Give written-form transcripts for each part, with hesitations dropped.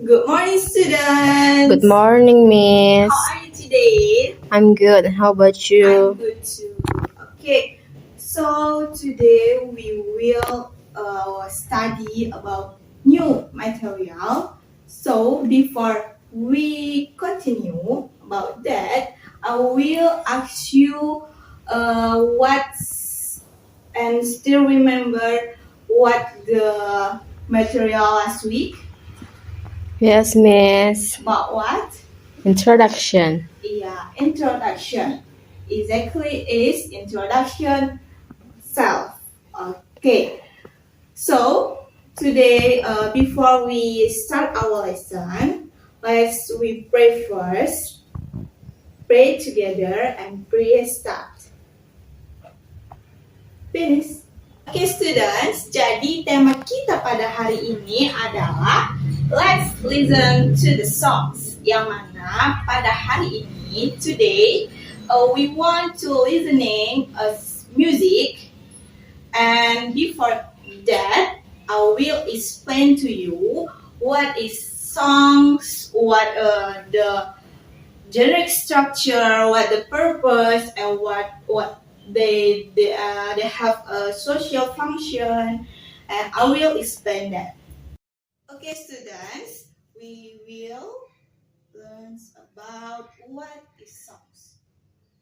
Good morning, students. Good morning, Miss. How are you today? I'm good. How about I'm you? good too. Okay, so today we will study about new material. So before we continue about that, I will ask you what's and still remember what the material last week. Yes, Miss. About what? Introduction. Yeah, introduction. Exactly is introduction self. Okay. So today, before we start our lesson, we pray first. Pray together and pray start. Finish. Oke students, jadi tema kita pada hari ini adalah Let's listen to the songs. Yang mana pada hari ini, today, we want to listening music. And before that, I will explain to you what is songs, what the generic structure, what the purpose, and what they have a social function, and I will explain that. Okay, students, we will learn about what is songs.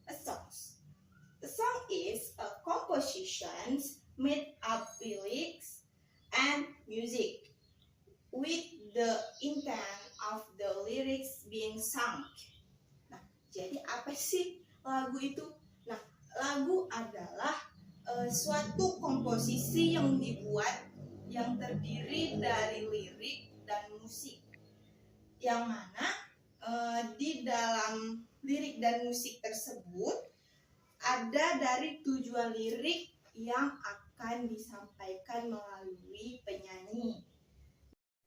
A song is a composition made up lyrics and music with the intent of the lyrics being sung. Nah, jadi apa sih lagu itu? Nah, lagu adalah suatu komposisi yang dibuat yang terdiri dari lirik dan musik, yang mana di dalam lirik dan musik tersebut ada dari tujuan lirik yang akan disampaikan melalui penyanyi.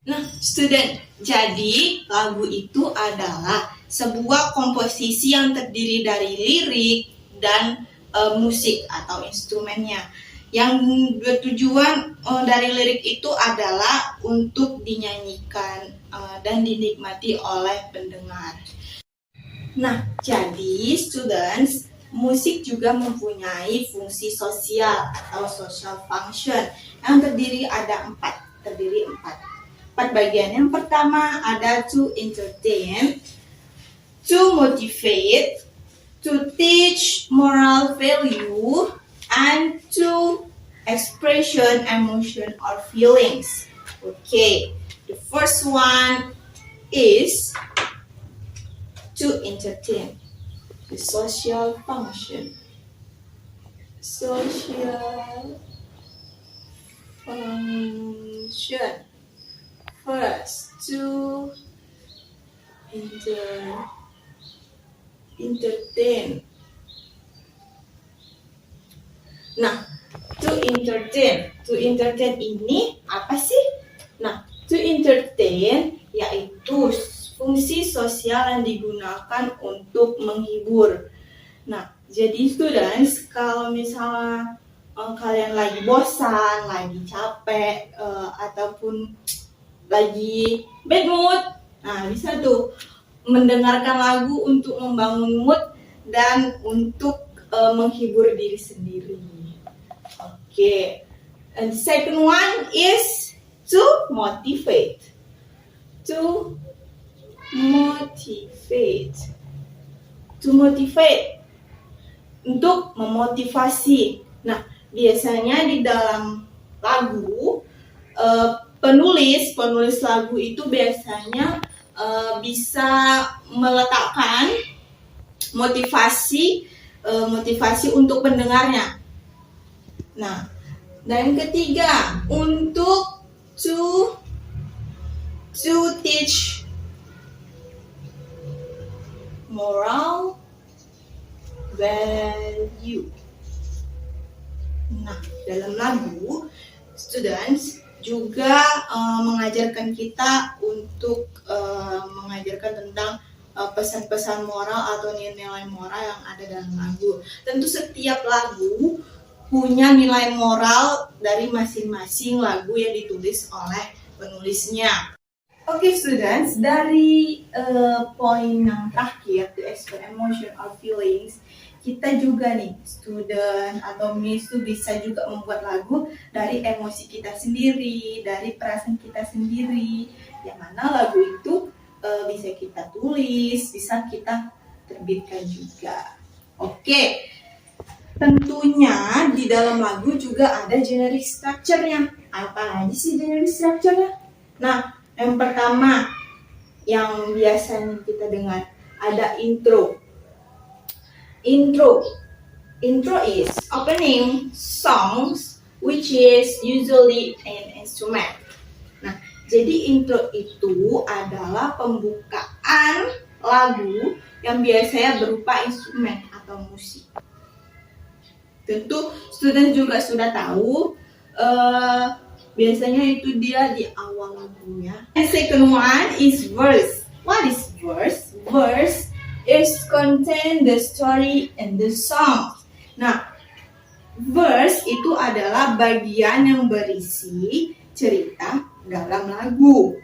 Nah, student, jadi lagu itu adalah sebuah komposisi yang terdiri dari lirik dan musik atau instrumennya. Yang bertujuan dari lirik itu adalah untuk dinyanyikan dan dinikmati oleh pendengar. Nah, jadi students, musik juga mempunyai fungsi sosial atau social function yang terdiri empat. Empat bagian. Yang pertama ada to entertain, to motivate, to teach moral value, and to expression emotion or feelings. Okay, the first one is to entertain, the social function. Social function. First, to entertain. Nah, to entertain ini apa sih? Nah, to entertain yaitu fungsi sosial yang digunakan untuk menghibur. Nah, jadi students, kalau misalnya kalian lagi bosan, lagi capek, ataupun lagi bad mood, nah bisa tuh mendengarkan lagu untuk membangun mood dan untuk menghibur diri sendiri. Okay, and the second one is to motivate. To motivate, untuk memotivasi. Nah, biasanya di dalam lagu penulis lagu itu biasanya bisa meletakkan motivasi untuk pendengarnya. Nah, dan ketiga, untuk to teach moral value. Nah, dalam lagu, students juga mengajarkan kita untuk mengajarkan tentang pesan-pesan moral atau nilai moral yang ada dalam lagu. Tentu setiap lagu punya nilai moral dari masing-masing lagu yang ditulis oleh penulisnya. Oke, students, dari poin yang terakhir, to express emotion or feelings, kita juga nih, student atau miss tuh bisa juga membuat lagu dari emosi kita sendiri, dari perasaan kita sendiri. Yang mana lagu itu bisa kita tulis, bisa kita terbitkan juga. Oke, tentunya di dalam lagu juga ada generic structure-nya. Apa aja sih generic structure-nya? Nah, yang pertama yang biasanya kita dengar ada intro. Intro is opening songs which is usually an instrument. Nah, jadi intro itu adalah pembukaan lagu yang biasanya berupa instrumen atau musik. Tentu student juga sudah tahu biasanya itu dia di awal lagunya. And second one is verse. What is verse? Verse is contain the story and the song. Nah, verse itu adalah bagian yang berisi cerita dalam lagu.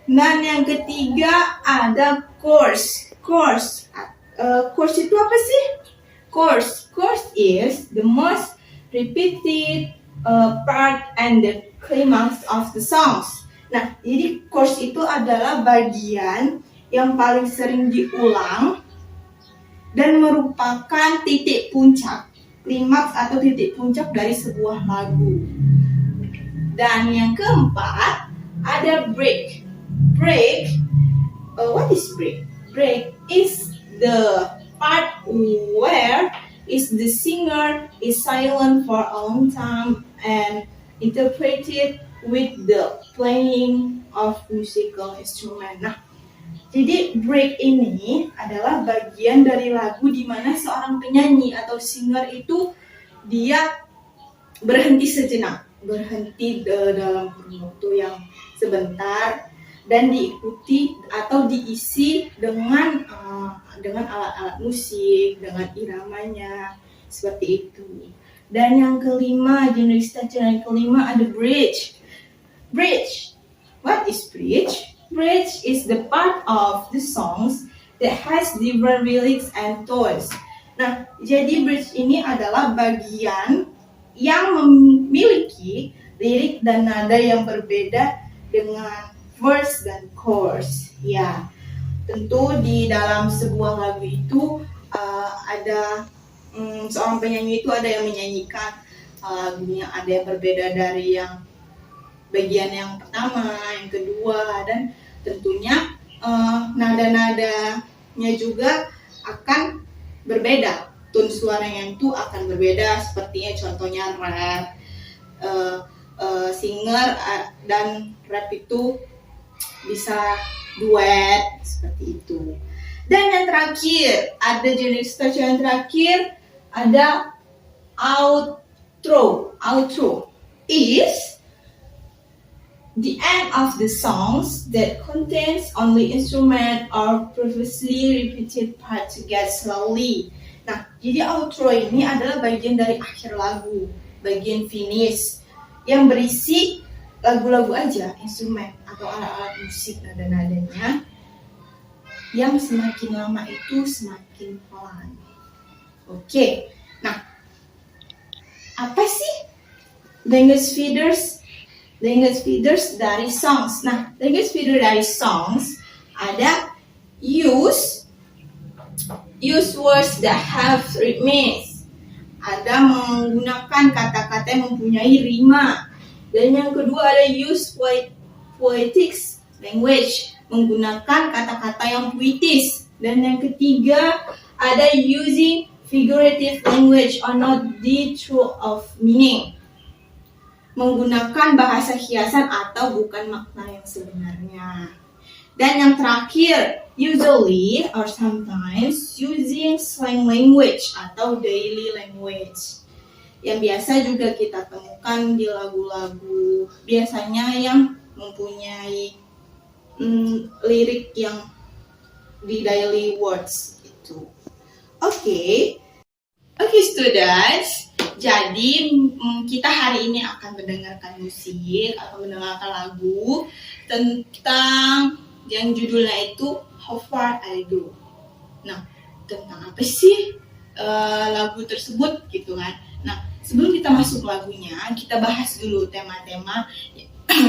Dan yang ketiga ada chorus. Chorus itu apa sih? Chorus is the most repeated part and the climax of the songs. Nah, jadi chorus itu adalah bagian yang paling sering diulang dan merupakan titik puncak, klimaks atau titik puncak dari sebuah lagu. Dan yang keempat ada break. What is break? Break is the part where the singer is silent for a long time and interpreted with the playing of musical instrument. Nah, jadi break ini adalah bagian dari lagu di mana seorang penyanyi atau singer itu dia berhenti sejenak, berhenti dalam waktu yang sebentar dan diikuti atau diisi dengan alat-alat musik, dengan iramanya seperti itu. Dan yang kelima, generic structure yang kelima ada bridge. Bridge. What is bridge? Bridge is the part of the songs that has different lyrics and tones. Nah, jadi bridge ini adalah bagian yang memiliki lirik dan nada yang berbeda dengan verse dan chorus. Ya, tentu di dalam sebuah lagu itu ada seorang penyanyi itu ada yang menyanyikan lagunya, ada yang berbeda dari yang bagian yang pertama, yang kedua, dan tentunya nada-nadanya juga akan berbeda. Tone suaranya itu akan berbeda, sepertinya contohnya rap, singer dan rap itu bisa duet seperti itu. Dan yang terakhir ada jenis structure yang terakhir ada outro. Outro is the end of the songs that contains only instrument or previously repeated part together slowly. Nah, jadi outro ini adalah bagian dari akhir lagu, bagian finish yang berisi lagu-lagu aja, instrumen atau alat-alat musik nada-nadanya yang semakin lama itu semakin pelan. Oke, nah apa sih language feeders? Language feeders dari songs. Nah, language feeder dari songs ada use words that have rhythms. Ada menggunakan kata-kata yang mempunyai rima. Dan yang kedua ada use poetics language, menggunakan kata-kata yang puitis. Dan yang ketiga ada using figurative language or not the truth of meaning, menggunakan bahasa hiasan atau bukan makna yang sebenarnya. Dan yang terakhir, usually or sometimes using slang language atau daily language, yang biasa juga kita temukan di lagu-lagu, biasanya yang mempunyai lirik yang di daily words itu. Oke, students, Jadi kita hari ini akan mendengarkan musik atau mendengarkan lagu tentang yang judulnya itu How Far I Go. Nah, tentang apa sih lagu tersebut gitu kan? Nah, sebelum kita masuk lagunya, kita bahas dulu tema-tema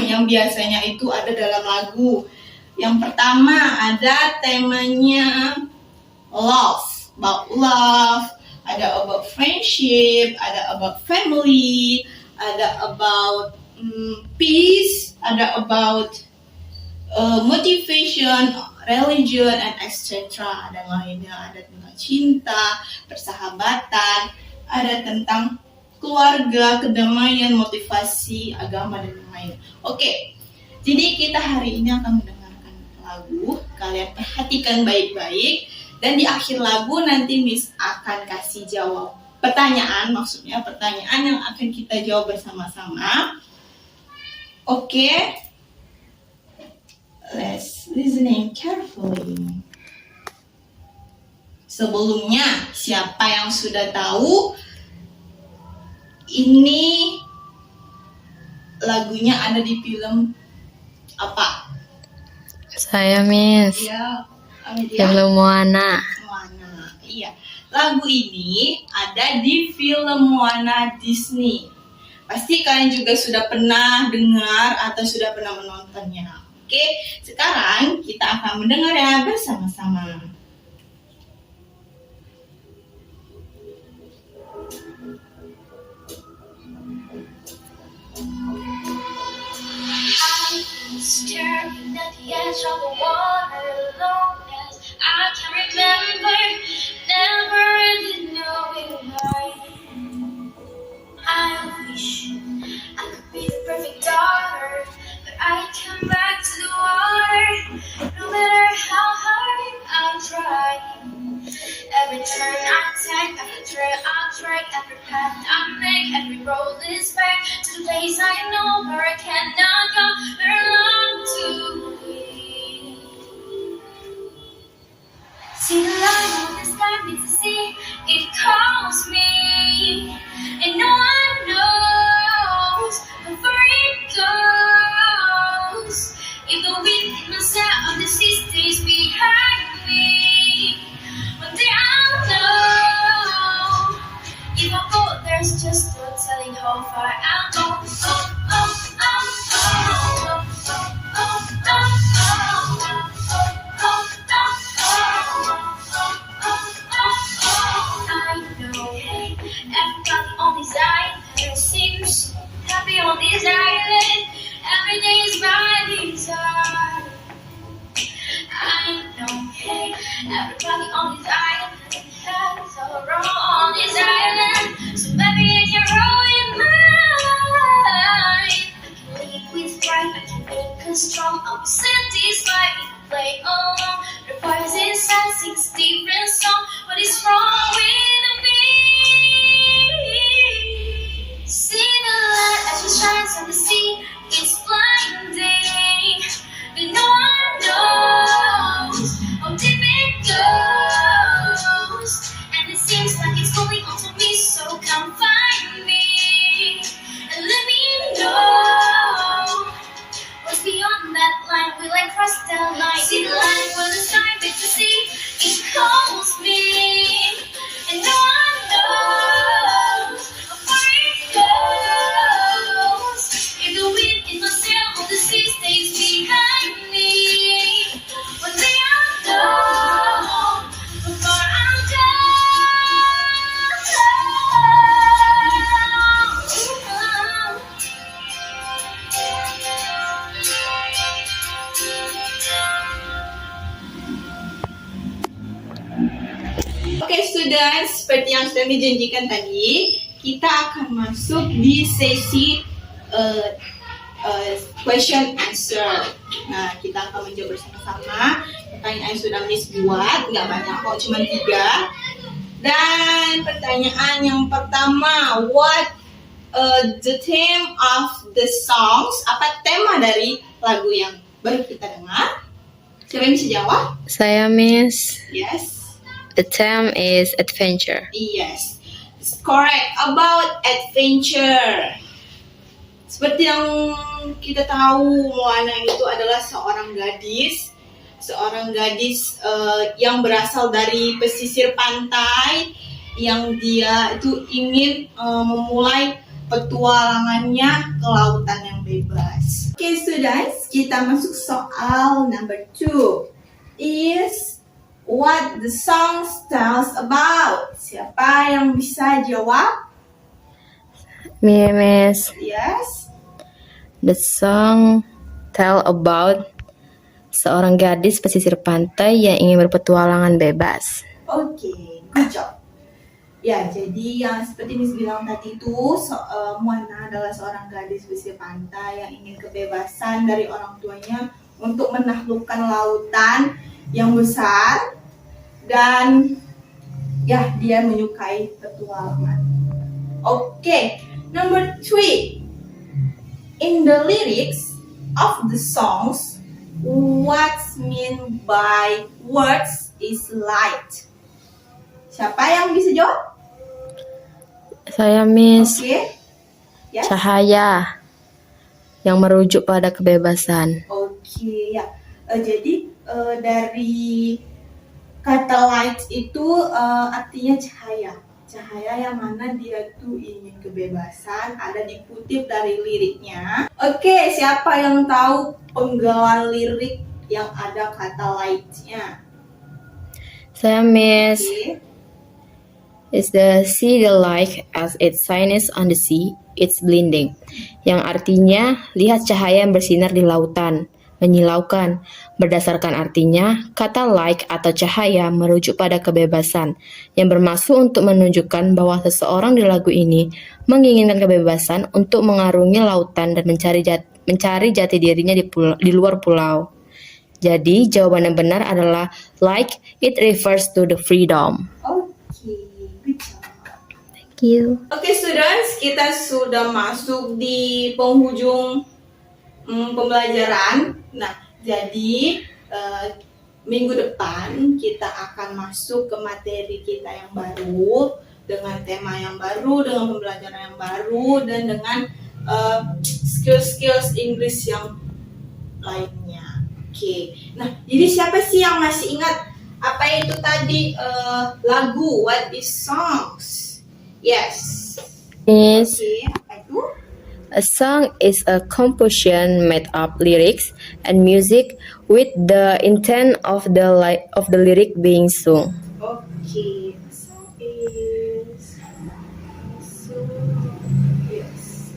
yang biasanya itu ada dalam lagu. Yang pertama ada temanya love, about love. Ada about friendship, ada about family, ada about peace, ada about motivation, religion, and etc. Ada lainnya, ada tentang cinta, persahabatan, ada tentang keluarga, kedamaian, motivasi, agama, dan lain-lain. Oke, jadi kita hari ini akan mendengarkan lagu. Kalian perhatikan baik-baik. Dan di akhir lagu nanti Miss akan kasih jawab pertanyaan, maksudnya pertanyaan yang akan kita jawab bersama-sama. Oke, let's listening carefully. Sebelumnya, siapa yang sudah tahu ini lagunya ada di film apa? Saya, Miss. Ya. Film Moana. Moana, iya. Lagu ini ada di film Moana Disney. Pasti kalian juga sudah pernah dengar atau sudah pernah menontonnya. Oke, sekarang kita akan mendengarnya bersama-sama. Staring at the edge of the water alone as I can remember never really knowing why. I wish I could be the perfect daughter, but I come back to the water no matter how hard I try. Every turn I take, every trail I trek, every path I make, every road leads back to the place I know where I cannot go, where I long to be. See the light on the sky meets the sea, it calls me, and no one knows how far it goes. If the wind in my sail on the sea stays behind me, one day I'll know. If I go, there's just no telling how far I'll go. Oh, oh, oh, oh, oh, oh, oh, oh, I know everybody on this island seems happy on this island. Every day is by desire. I know, hey, everybody on this island has a row on this island, so maybe I can roll in mine. I can lead with pride, I can make us strong. I'll be satisfied if I play alone. The fires inside sings different song. What is wrong with me? See the light as it shines on the sea. It's blinding, but no one knows how deep it goes. And it seems like it's holding on to me, so come find me and let me know what's beyond that line. Will I cross that line? See the line where the sign meets the sea. It calls me, and no one knows how far it goes. If the wind in my sail on the sea stays behind me, one day I'll know how far I'll go. Oke, students, seperti yang sudah dijanjikan tadi, kita akan masuk di sesi question answer. Nah, kita akan menjawab bersama-sama pertanyaan yang sudah Miss buat, nggak banyak kok, cuma 3. Dan pertanyaan yang pertama, what the theme of the songs? Apa tema dari lagu yang baru kita dengar? Siapa yang bisa jawab? Saya, Miss. Yes. The theme is adventure. Yes. Correct. About adventure. Seperti yang kita tahu, Moana itu adalah seorang gadis yang berasal dari pesisir pantai, yang dia itu ingin memulai petualangannya ke lautan yang bebas. Oke, students, kita masuk soal number 2. Is what the song tells about. Siapa yang bisa jawab? Me, Miss. Yes. The song tell about seorang gadis pesisir pantai yang ingin berpetualangan bebas. Oke, good job. Ya, jadi yang seperti Miss bilang tadi itu, Moana adalah seorang gadis pesisir pantai yang ingin kebebasan dari orang tuanya untuk menaklukkan lautan yang besar, dan ya, dia menyukai petualangan. Oke, number 3. In the lyrics of the songs, what's meant by words is light. Siapa yang bisa jawab? Saya, Miss. Oke. Yes. Cahaya yang merujuk pada kebebasan. Oke, ya. Jadi dari kata light itu artinya cahaya. Cahaya yang mana dia tuh ingin kebebasan, ada dikutip dari liriknya. Oke, siapa yang tahu penggalan lirik yang ada kata light-nya? Saya, Miss. Oke. Is the sea the light as it shines on the sea, it's blinding. Yang artinya, lihat cahaya yang bersinar di lautan, menyilaukan. Berdasarkan artinya, kata light atau cahaya merujuk pada kebebasan, yang bermaksud untuk menunjukkan bahwa seseorang di lagu ini menginginkan kebebasan untuk mengarungi lautan dan mencari jati dirinya di luar pulau. Jadi, jawaban yang benar adalah like, it refers to the freedom. Oke, good job. Thank you. Oke, students, kita sudah masuk di penghujung pembelajaran. Nah, jadi minggu depan kita akan masuk ke materi kita yang baru, dengan tema yang baru, dengan pembelajaran yang baru, dan dengan skills-skills Inggris yang lainnya. Oke, nah jadi siapa sih yang masih ingat apa itu tadi lagu? What is songs? Yes. Miss. Oke, apa itu? A song is a composition made of lyrics and music with the intent of the lyric being sung. Okay, song is yes.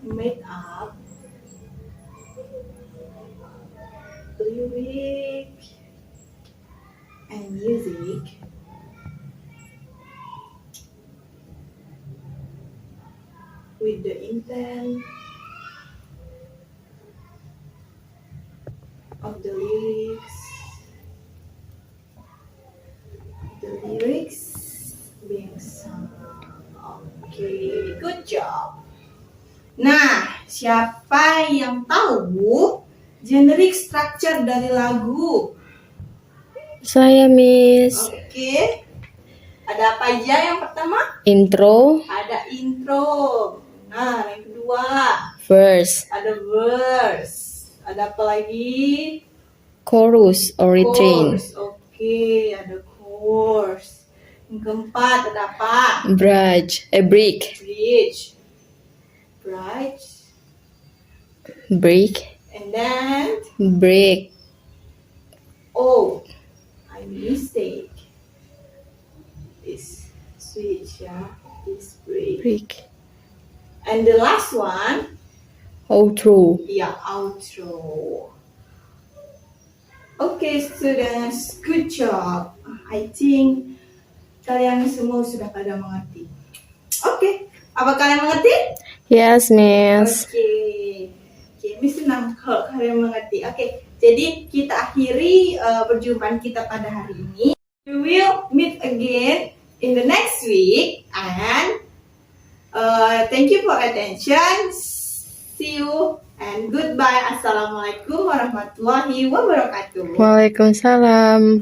Made up lyric and music with the intent of the lyrics being sung. Okay, good job. Nah, siapa yang tahu generic structure dari lagu? Saya, Miss. Oke. Ada apa aja yang pertama? Intro, Ada intro. Nah, yang kedua verse, ada verse. Ada apa lagi? chorus or refrain, Chorus. Oke, ada chorus. Yang keempat ada apa? bridge, Bridge. break, And then break, oh, I mistake. This switch, yeah. This break. break, And the last one, outro. yeah, outro. Okay, students, good job. I think kalian semua sudah pada mengerti. Oke, apa kalian mengerti? Yes, Miss. Oke, Miss senang kalau kalian mengerti. Oke, jadi kita akhiri perjumpaan kita pada hari ini. We will meet again in the next week, and thank you for attention. See you and goodbye. Assalamualaikum warahmatullahi wabarakatuh. Waalaikumsalam.